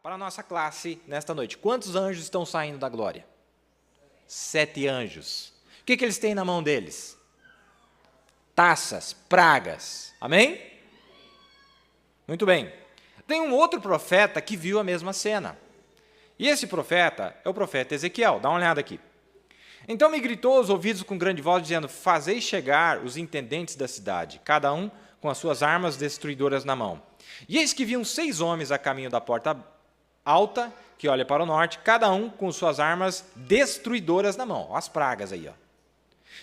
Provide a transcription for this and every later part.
para a nossa classe nesta noite. Quantos anjos estão saindo da glória? 7 anjos. O que eles têm na mão deles? Taças, pragas. Amém? Muito bem. Tem um outro profeta que viu a mesma cena. E esse profeta é o profeta Ezequiel. Dá uma olhada aqui. Então me gritou aos ouvidos com grande voz, dizendo: fazei chegar os intendentes da cidade, cada um com as suas armas destruidoras na mão. E eis que viam 6 homens a caminho da porta alta, que olha para o norte, cada um com suas armas destruidoras na mão. Ó, as pragas aí, ó.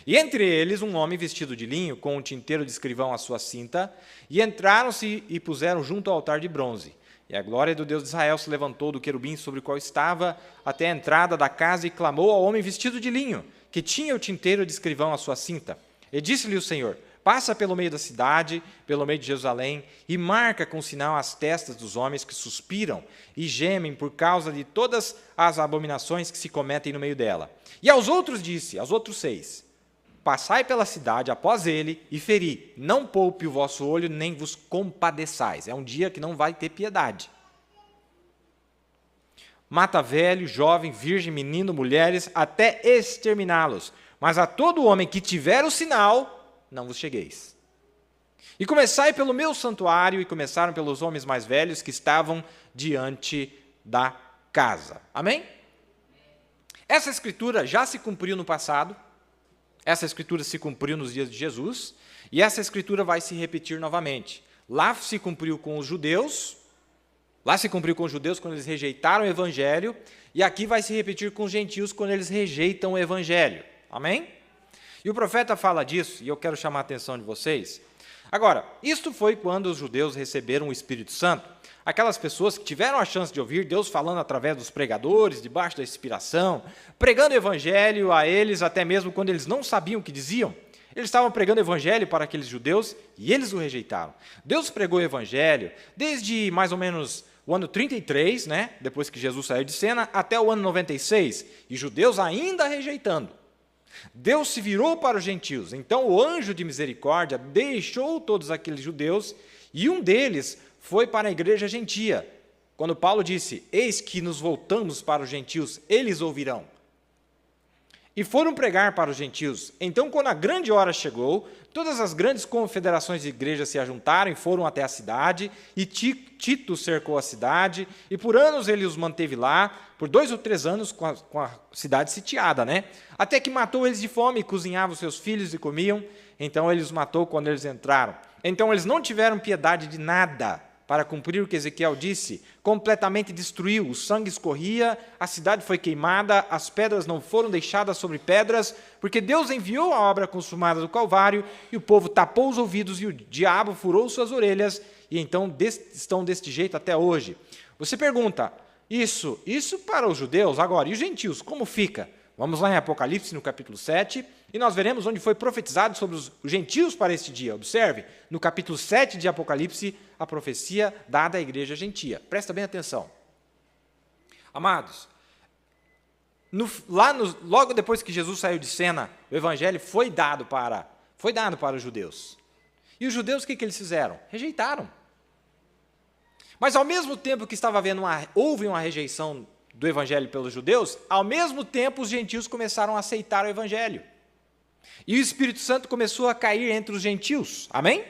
E entre eles um homem vestido de linho, com um tinteiro de escrivão à sua cinta, e entraram-se e puseram junto ao altar de bronze. E a glória do Deus de Israel se levantou do querubim sobre o qual estava até a entrada da casa e clamou ao homem vestido de linho, que tinha o tinteiro de escrivão à sua cinta. E disse-lhe o Senhor: passa pelo meio da cidade, pelo meio de Jerusalém, e marca com sinal as testas dos homens que suspiram e gemem por causa de todas as abominações que se cometem no meio dela. E aos outros disse, aos outros 6, passai pela cidade após ele e feri, não poupe o vosso olho, nem vos compadeçais. É um dia que não vai ter piedade. Mata velho, jovem, virgem, menino, mulheres, até exterminá-los. Mas a todo homem que tiver o sinal, não vos chegueis. E começai pelo meu santuário, e começaram pelos homens mais velhos que estavam diante da casa. Amém? Essa escritura já se cumpriu no passado. Essa escritura se cumpriu nos dias de Jesus, e essa escritura vai se repetir novamente. Lá se cumpriu com os judeus, quando eles rejeitaram o evangelho, e aqui vai se repetir com os gentios quando eles rejeitam o evangelho. Amém? E o profeta fala disso, e eu quero chamar a atenção de vocês. Agora, isto foi quando os judeus receberam o Espírito Santo. Aquelas pessoas que tiveram a chance de ouvir Deus falando através dos pregadores, debaixo da inspiração, pregando o evangelho a eles, até mesmo quando eles não sabiam o que diziam. Eles estavam pregando o evangelho para aqueles judeus e eles o rejeitaram. Deus pregou o evangelho desde mais ou menos o ano 33, né, depois que Jesus saiu de cena, até o ano 96, e judeus ainda rejeitando. Deus se virou para os gentios. Então o anjo de misericórdia deixou todos aqueles judeus, e um deles foi para a igreja gentia. Quando Paulo disse: eis que nos voltamos para os gentios, eles ouvirão. E foram pregar para os gentios. Então, quando a grande hora chegou, todas as grandes confederações de igrejas se ajuntaram e foram até a cidade, e Tito cercou a cidade, e por anos ele os manteve lá, por 2 ou 3 anos com a cidade sitiada, né? Até que matou eles de fome, e cozinhava os seus filhos e comiam. Então ele os matou quando eles entraram. Então eles não tiveram piedade de nada, para cumprir o que Ezequiel disse, completamente destruiu, o sangue escorria, a cidade foi queimada, as pedras não foram deixadas sobre pedras, porque Deus enviou a obra consumada do Calvário, e o povo tapou os ouvidos, e o diabo furou suas orelhas, e então estão deste jeito até hoje. Você pergunta, isso para os judeus, agora, e os gentios, como fica? Vamos lá em Apocalipse, no capítulo 7, e nós veremos onde foi profetizado sobre os gentios para este dia. Observe, no capítulo 7 de Apocalipse, a profecia dada à igreja gentia. Presta bem atenção. Amados, logo depois que Jesus saiu de cena, o evangelho foi dado para os judeus. E os judeus, o que eles fizeram? Rejeitaram. Mas ao mesmo tempo que houve uma rejeição do evangelho pelos judeus, ao mesmo tempo os gentios começaram a aceitar o evangelho. E o Espírito Santo começou a cair entre os gentios. Amém?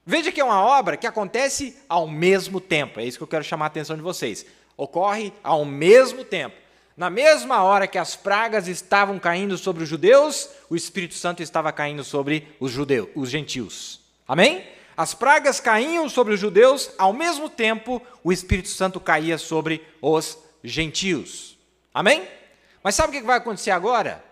Veja que é uma obra que acontece ao mesmo tempo. É isso que eu quero chamar a atenção de vocês. Ocorre ao mesmo tempo. Na mesma hora que as pragas estavam caindo sobre os judeus, o Espírito Santo estava caindo sobre os gentios. Amém? As pragas caíam sobre os judeus, ao mesmo tempo o Espírito Santo caía sobre os gentios. Amém? Mas sabe o que vai acontecer agora?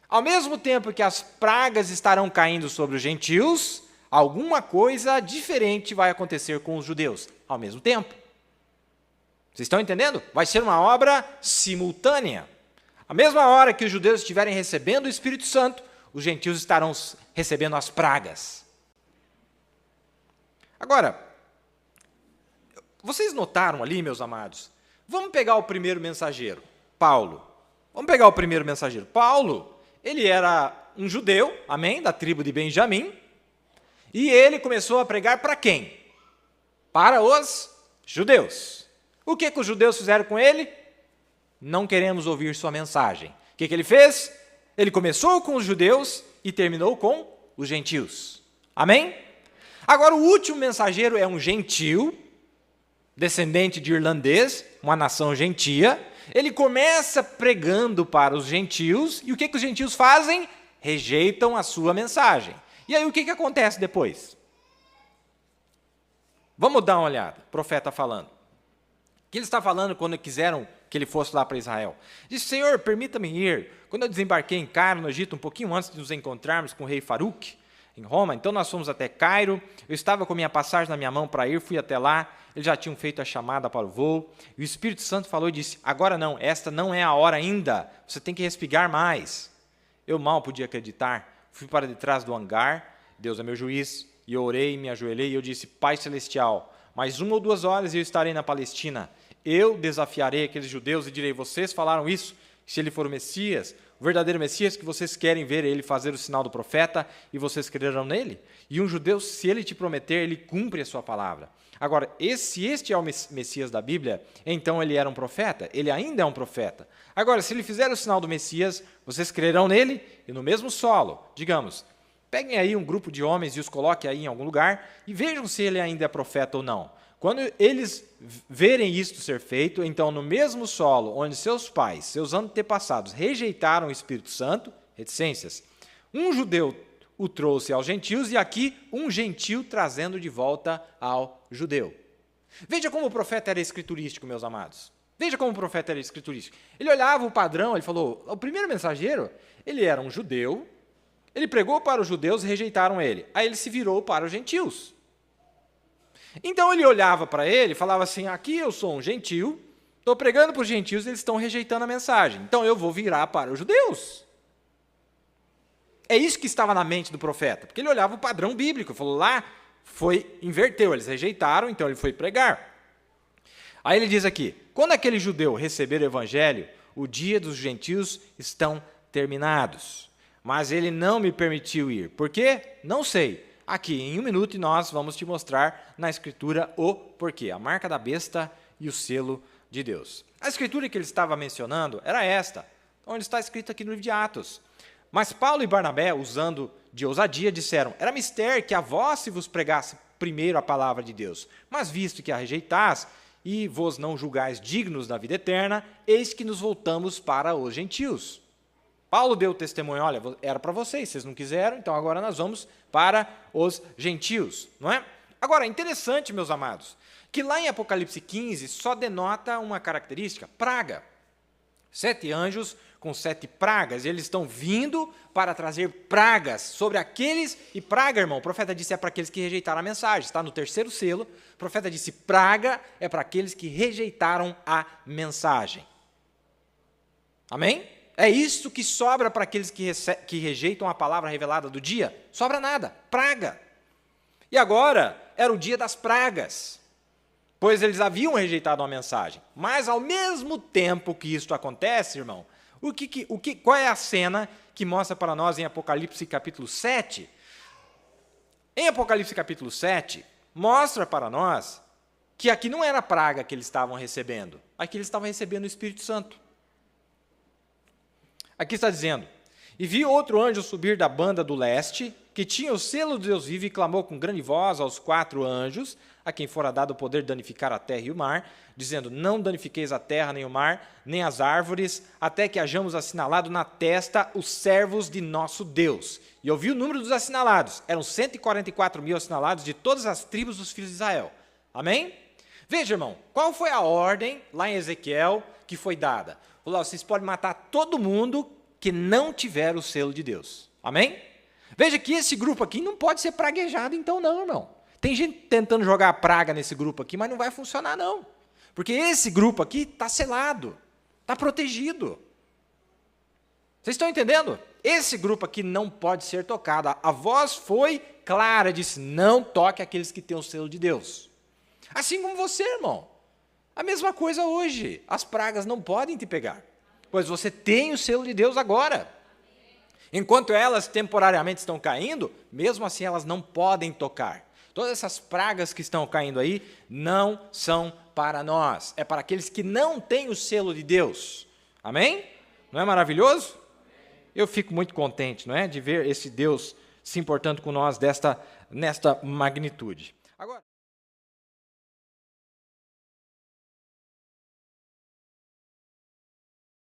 Ao mesmo tempo que as pragas estarão caindo sobre os gentios, alguma coisa diferente vai acontecer com os judeus, ao mesmo tempo. Vocês estão entendendo? Vai ser uma obra simultânea. A mesma hora que os judeus estiverem recebendo o Espírito Santo, os gentios estarão recebendo as pragas. Agora, vocês notaram ali, meus amados? Vamos pegar o primeiro mensageiro, Paulo. Paulo, ele era um judeu, amém, da tribo de Benjamim, e ele começou a pregar para quem? Para os judeus. O que os judeus fizeram com ele? Não queremos ouvir sua mensagem. O que ele fez? Ele começou com os judeus e terminou com os gentios. Amém? Agora, o último mensageiro é um gentil, descendente de irlandês, uma nação gentia. Ele começa pregando para os gentios, e o que os gentios fazem? Rejeitam a sua mensagem. E aí o que acontece depois? Vamos dar uma olhada, o profeta falando. O que ele está falando quando quiseram que ele fosse lá para Israel? Disse: Senhor, permita-me ir. Quando eu desembarquei em Cairo, no Egito, um pouquinho antes de nos encontrarmos com o rei Faruque, em Roma, então nós fomos até Cairo, eu estava com a minha passagem na minha mão para ir, fui até lá, eles já tinham feito a chamada para o voo, e o Espírito Santo falou e disse: agora não, esta não é a hora ainda, você tem que respirar mais. Eu mal podia acreditar, fui para detrás do hangar, Deus é meu juiz, e eu orei, me ajoelhei, e eu disse: Pai Celestial, mais 1 ou 2 horas e eu estarei na Palestina, eu desafiarei aqueles judeus e direi: vocês falaram isso, se ele for o Messias, o verdadeiro Messias, que vocês querem ver ele fazer o sinal do profeta, e vocês crerão nele? E um judeu, se ele te prometer, ele cumpre a sua palavra. Agora, se este é o Messias da Bíblia, então ele era um profeta, ele ainda é um profeta. Agora, se ele fizer o sinal do Messias, vocês crerão nele? E no mesmo solo, digamos, peguem aí um grupo de homens e os coloquem aí em algum lugar, e vejam se ele ainda é profeta ou não. Quando eles verem isto ser feito, então no mesmo solo onde seus pais, seus antepassados rejeitaram o Espírito Santo, reticências, um judeu o trouxe aos gentios e aqui um gentil trazendo de volta ao judeu. Veja como o profeta era escriturístico, meus amados. Veja como o profeta era escriturístico. Ele olhava o padrão, ele falou, o primeiro mensageiro, ele era um judeu, ele pregou para os judeus e rejeitaram ele. Aí ele se virou para os gentios. Então ele olhava para ele e falava assim: aqui eu sou um gentil, estou pregando para os gentios e eles estão rejeitando a mensagem, então eu vou virar para os judeus. É isso que estava na mente do profeta, porque ele olhava o padrão bíblico, falou lá, inverteu, eles rejeitaram, então ele foi pregar. Aí ele diz aqui: quando aquele judeu receber o evangelho, o dia dos gentios estão terminados, mas ele não me permitiu ir. Por quê? Não sei. Aqui, em 1 minuto, nós vamos te mostrar na Escritura o porquê, a marca da besta e o selo de Deus. A Escritura que ele estava mencionando era esta, onde está escrito aqui no livro de Atos. Mas Paulo e Barnabé, usando de ousadia, disseram: era mister que a vós se vos pregasse primeiro a palavra de Deus, mas visto que a rejeitais e vos não julgais dignos da vida eterna, eis que nos voltamos para os gentios. Paulo deu testemunho: olha, era para vocês não quiseram, então agora nós vamos para os gentios, não é? Agora, interessante, meus amados, que lá em Apocalipse 15 só denota uma característica: praga. 7 anjos com 7 pragas, e eles estão vindo para trazer pragas sobre aqueles, e praga, irmão, o profeta disse é para aqueles que rejeitaram a mensagem, está no 3º selo, o profeta disse praga é para aqueles que rejeitaram a mensagem. Amém? É isso que sobra para aqueles que rejeitam a palavra revelada do dia? Sobra nada, praga. E agora era o dia das pragas, pois eles haviam rejeitado a mensagem. Mas, ao mesmo tempo que isso acontece, irmão, qual é a cena que mostra para nós em Apocalipse capítulo 7? Em Apocalipse capítulo 7, mostra para nós que aqui não era praga que eles estavam recebendo, aqui eles estavam recebendo o Espírito Santo. Aqui está dizendo: e vi outro anjo subir da banda do leste, que tinha o selo de Deus vivo, e clamou com grande voz aos 4 anjos, a quem fora dado o poder de danificar a terra e o mar, dizendo: não danifiqueis a terra, nem o mar, nem as árvores, até que hajamos assinalado na testa os servos de nosso Deus. E eu vi o número dos assinalados, eram 144.000 assinalados de todas as tribos dos filhos de Israel. Amém? Veja, irmão, qual foi a ordem, lá em Ezequiel, que foi dada? Falou: vocês podem matar todo mundo que não tiver o selo de Deus. Amém? Veja que esse grupo aqui não pode ser praguejado, então não, irmão. Tem gente tentando jogar praga nesse grupo aqui, mas não vai funcionar, não. Porque esse grupo aqui está selado, está protegido. Vocês estão entendendo? Esse grupo aqui não pode ser tocado. A voz foi clara, disse: não toque aqueles que têm o selo de Deus. Assim como você, irmão. A mesma coisa hoje. As pragas não podem te pegar, pois você tem o selo de Deus agora. Enquanto elas temporariamente estão caindo, mesmo assim elas não podem tocar. todas essas pragas que estão caindo aí, não são para nós. É para aqueles que não têm o selo de Deus. Amém? Não é maravilhoso? Eu fico muito contente, não é, de ver esse Deus se importando com nós nesta magnitude.